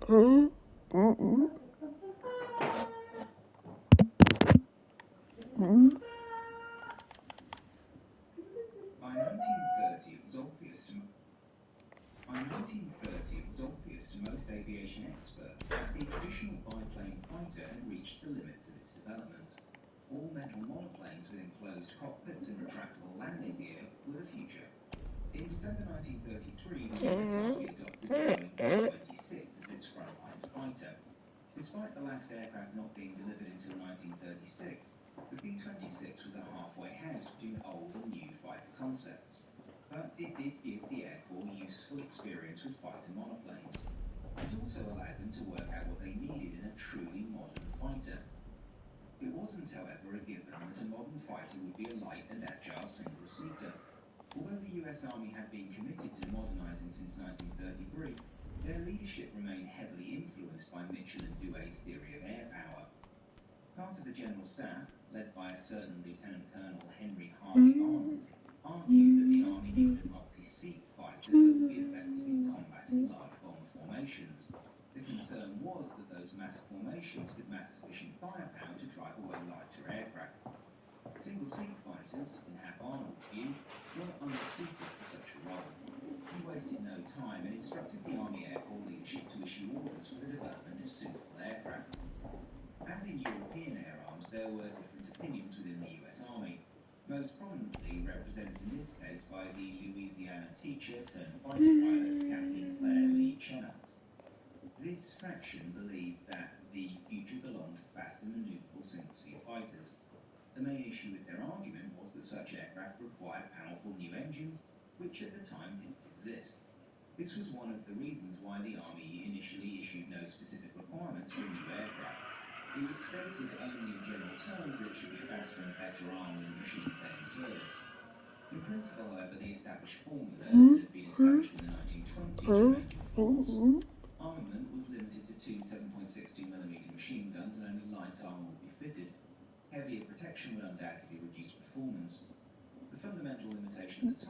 most aviation experts that the traditional biplane fighter had reached the limits of its development. All metal monoplanes with enclosed cockpits and retractable landing gear were the future. In December 1933, the US Army adopted the Boeing B-26 as its frontline fighter. Despite the last aircraft not being delivered until 1936, the B-26 was a halfway house between old and new fighter concepts. But it did give the Air Corps useful experience with fighter monoplanes. It also allowed them to work out what they needed in a truly modern fighter. It wasn't, however, a given that a modern fighter would be a light and agile single-seater. Although the US Army had been committed to modernizing since 1933, their leadership remained heavily influenced by Mitchell and Dewey's theory of air power. Part of the General Staff, led by a certain Lieutenant Colonel Henry Harvey Arnold, argued that the Army needed a multi-seat fighter that would be effective in combating large bomb formations. The concern was that those mass formations could mass sufficient firepower to drive away lighter aircraft. Single-seat fighters, in Arnold's view, were unsuited for such a role. He wasted no time and instructed the Army Air Corps leadership to issue orders for the development of suitable aircraft. As in European air arms, there were different opinions within the US Army, most prominently represented in this case by the Louisiana teacher turned fighter pilot, Captain Claire Lee Chennault. This faction believed that the future belonged to fast and maneuverable single-seat fighters. The main issue with their argument was that such aircraft required powerful new engines, which at the time didn't exist. This was one of the reasons why the Army initially issued no specific requirements for a new aircraft. It was stated only in general terms that it should be faster and better armed than machines then in service. In principle, however, the established formula that had been established in the 1920s remained in force. Armament was limited to two 7.62mm machine guns and only light armour would be fitted. Heavier protection would undoubtedly reduce performance. The fundamental limitation at the